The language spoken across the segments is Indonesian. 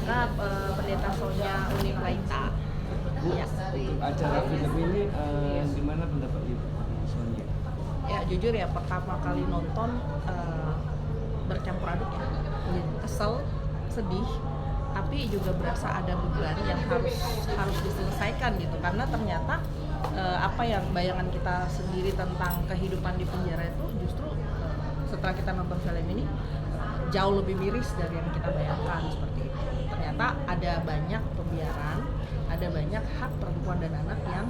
Nah, Pendeta Sonia Uniplaita. Bu, Ya. untuk acara film ini gimana pendapat Ibu Sonia? Ya jujur ya, pertama kali nonton bercampur aduk ya. Kesel, sedih, tapi juga berasa ada beban yang harus diselesaikan gitu, karena ternyata apa yang bayangan kita sendiri tentang kehidupan di penjara itu justru setelah kita nonton film ini jauh lebih miris dari yang kita bayangkan seperti itu. Ternyata ada banyak pembiaran, ada banyak hak perempuan dan anak yang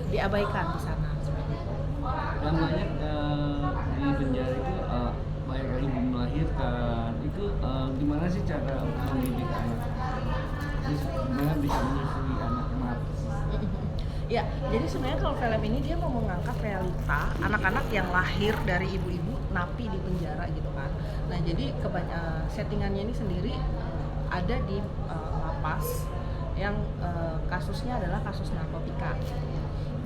diabaikan di sana seperti itu. Dan banyak di penjara itu banyak yang ibu melahirkan. Itu gimana sih cara mendidik anak? Terus gimana bisa menyusui anak? Ya, jadi sebenarnya kalau film ini dia mau mengangkat realita anak-anak yang lahir dari ibu-ibu napi di penjara gitu kan. Nah, jadi settingannya ini sendiri ada di lapas yang kasusnya adalah kasus narkotika.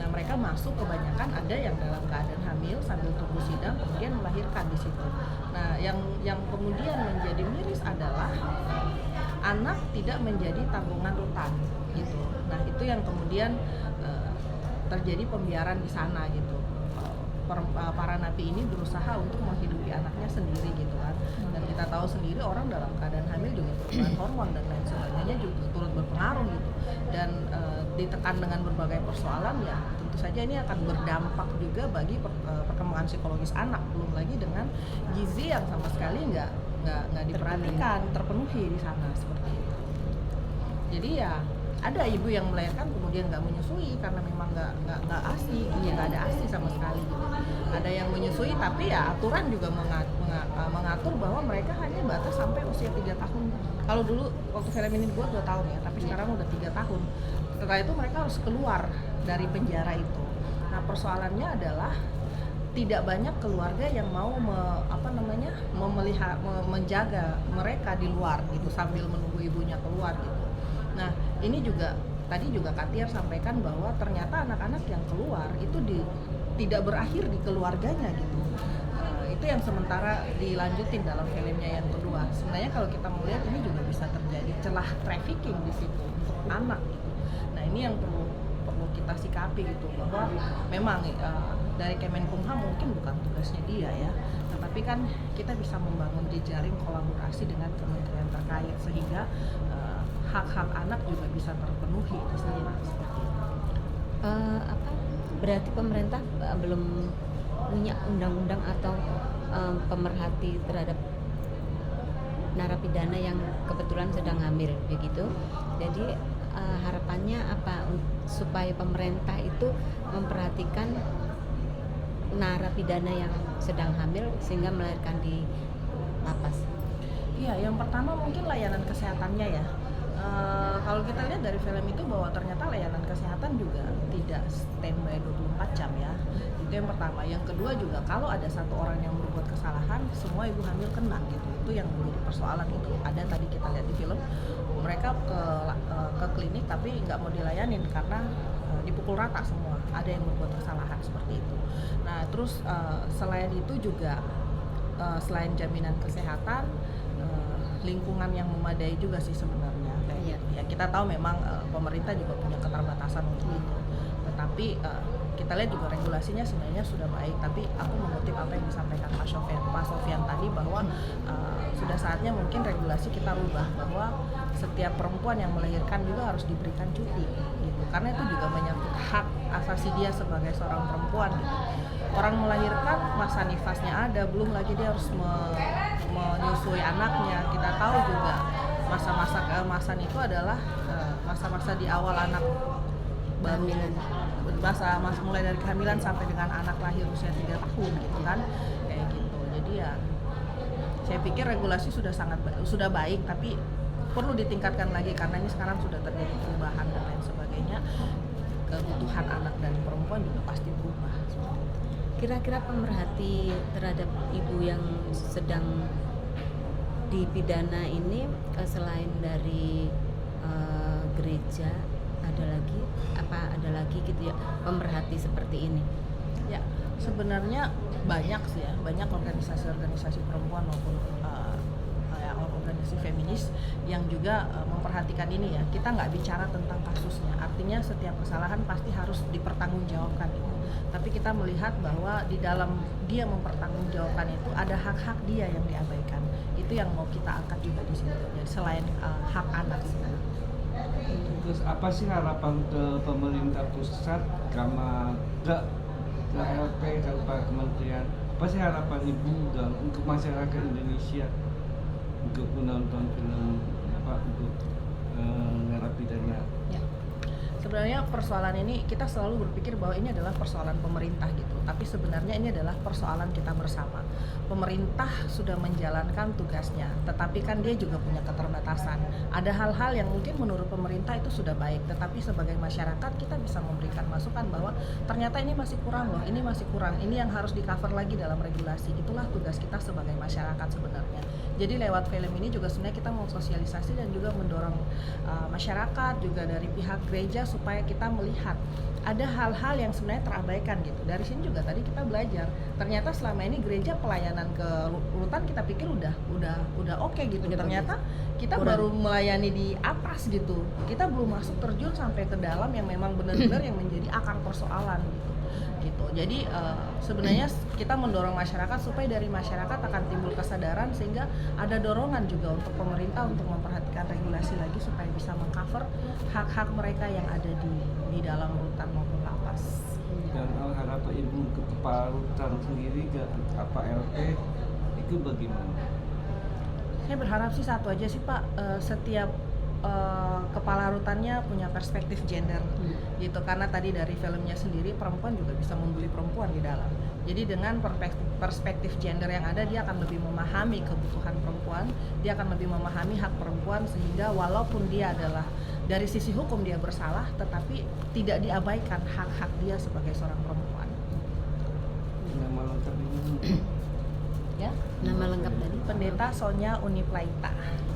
Nah, mereka masuk kebanyakan ada yang dalam keadaan hamil sambil tunggu sidang kemudian melahirkan di situ. Nah, yang kemudian menjadi miris adalah anak tidak menjadi tanggungan rutan gitu. Nah, itu yang kemudian terjadi pembiaran di sana gitu. Para napi ini berusaha untuk menghidupi anaknya sendiri gitu kan. Dan kita tahu sendiri orang dalam keadaan hamil juga perubahan hormon dan lain sebagainya juga turut berpengaruh gitu. Dan ditekan dengan berbagai persoalan, ya tentu saja ini akan berdampak juga bagi perkembangan psikologis anak, belum lagi dengan gizi yang sama sekali nggak diperhatikan terpenuhi di sana seperti itu. Jadi ya ada ibu yang melahirkan kemudian nggak menyusui karena memang nggak ASI, nggak ada ASI sama sekali gitu. Ada yang menyusui tapi ya aturan juga mengatur bahwa mereka hanya batas sampai usia 3 tahun. Kalau dulu waktu film ini dibuat 2 tahun ya, tapi sekarang udah 3 tahun. Setelah itu mereka harus keluar dari penjara itu. Nah, persoalannya adalah tidak banyak keluarga yang mau menjaga mereka di luar gitu sambil menunggu ibunya keluar gitu. Nah, ini juga tadi juga Katiar sampaikan bahwa ternyata anak-anak yang keluar itu tidak berakhir di keluarganya gitu. Itu yang sementara dilanjutin dalam filmnya yang kedua. Sebenarnya kalau kita melihat ini juga bisa terjadi celah trafficking di situ untuk anak gitu. Nah, ini yang perlu kita sikapi gitu, bahwa memang dari Kemenkumham mungkin bukan tugasnya dia ya, tetapi kan kita bisa membangun jejaring kolaborasi dengan kementerian terkait sehingga hak-hak anak juga bisa terpenuhi di sana seperti itu. Berarti pemerintah belum punya undang-undang atau pemerhati terhadap narapidana yang kebetulan sedang hamil begitu. Jadi harapannya apa supaya pemerintah itu memperhatikan narapidana yang sedang hamil sehingga melahirkan di lapas? Iya, yang pertama mungkin layanan kesehatannya ya. Kalau kita lihat dari film itu bahwa ternyata layanan kesehatan juga tidak standby 24 jam ya. Itu yang pertama. Yang kedua juga kalau ada satu orang yang berbuat kesalahan, semua ibu hamil kena gitu. Itu yang menjadi persoalan itu. Ada tadi kita lihat di film, mereka ke klinik tapi nggak mau dilayanin karena dipukul rata semua. Ada yang berbuat kesalahan seperti itu. Nah, terus selain itu juga selain jaminan kesehatan, lingkungan yang memadai juga sih sebenarnya. Ya kita tahu memang pemerintah juga punya keterbatasan untuk itu, tetapi kita lihat juga regulasinya sebenarnya sudah baik. Tapi aku mengutip apa yang disampaikan Pak Sofyan tadi bahwa sudah saatnya mungkin regulasi kita rubah bahwa setiap perempuan yang melahirkan juga harus diberikan cuti gitu, karena itu juga menyangkut hak asasi dia sebagai seorang perempuan gitu. Orang melahirkan masa nifasnya ada, belum lagi dia harus menyusui anaknya. Kita tahu juga masa-masa keemasan itu adalah masa-masa di awal anak baru masa mulai dari kehamilan sampai dengan anak lahir usia 3 tahun gitu kan, kayak gitu. Jadi ya saya pikir regulasi sudah baik, tapi perlu ditingkatkan lagi karena ini sekarang sudah terjadi perubahan dan lain sebagainya. Kebutuhan anak dan perempuan juga pasti berubah. Kira-kira pemerhati terhadap ibu yang sedang dipidana ini selain dari gereja ada lagi gitu ya pemerhati seperti ini? Ya, sebenarnya banyak sih ya, banyak organisasi-organisasi perempuan maupun organisasi organisasi feminis yang juga memperhatikan ini ya. Kita nggak bicara tentang kasusnya, artinya setiap kesalahan pasti harus dipertanggungjawabkan gitu. Tapi kita melihat bahwa di dalam dia mempertanggungjawabkan itu ada hak-hak dia yang diabaikan. Itu yang mau kita angkat juga di situ. Jadi selain hak anak sih. Terus apa sih harapan ke pemerintah pusat sama ke LP ke kementerian? Apa sih harapan ibu dan untuk masyarakat Indonesia untuk menonton film untuk narapidana? Ya. Sebenarnya persoalan ini kita selalu berpikir bahwa ini adalah persoalan pemerintah gitu, tapi sebenarnya ini adalah persoalan kita bersama. Pemerintah sudah menjalankan tugasnya, tetapi kan dia juga punya keterbatasan. Ada hal-hal yang mungkin menurut pemerintah itu sudah baik, tetapi sebagai masyarakat kita bisa memberikan masukan bahwa ternyata ini masih kurang loh, ini masih kurang, ini yang harus di-cover lagi dalam regulasi. Itulah tugas kita sebagai masyarakat sebenarnya. Jadi lewat film ini juga sebenarnya kita mau sosialisasi dan juga mendorong masyarakat juga dari pihak gereja supaya kita melihat ada hal-hal yang sebenarnya terabaikan gitu. Dari sini juga tadi kita belajar ternyata selama ini gereja pelayanan ke rutan kita pikir udah oke gitu. Ternyata kita baru melayani di atas gitu. Kita belum masuk terjun sampai ke dalam yang memang benar-benar yang menjadi akar persoalan gitu. Jadi sebenarnya kita mendorong masyarakat supaya dari masyarakat akan timbul kesadaran sehingga ada dorongan juga untuk pemerintah untuk memperhatikan regulasi lagi supaya bisa mengcover hak-hak mereka yang ada di dalam rutan maupun lapas. Dan harapan ibu ke kepala rutan sendiri ke apa LP itu bagaimana? Saya berharap sih satu aja sih Pak, setiap kepala rutannya punya perspektif gender gitu, karena tadi dari filmnya sendiri perempuan juga bisa membuli perempuan di dalam. Jadi dengan perspektif gender yang ada, dia akan lebih memahami kebutuhan perempuan, dia akan lebih memahami hak perempuan, sehingga walaupun dia adalah dari sisi hukum dia bersalah, tetapi tidak diabaikan hak-hak dia sebagai seorang perempuan. Nama lengkap ibu? Ya, Nama lengkap tadi? Pendeta Sonia Uniplaita.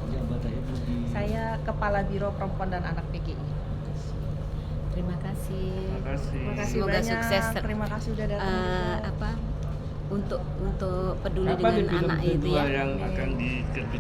Jabatan ibu di... Saya Kepala Biro Perempuan dan Anak PGI. Terima kasih. Terima kasih. Terima kasih Semoga banyak. sukses. Terima kasih udah datang. Apa untuk peduli Apa di dengan film anak itu kedua ya. yang akan diterbitkan?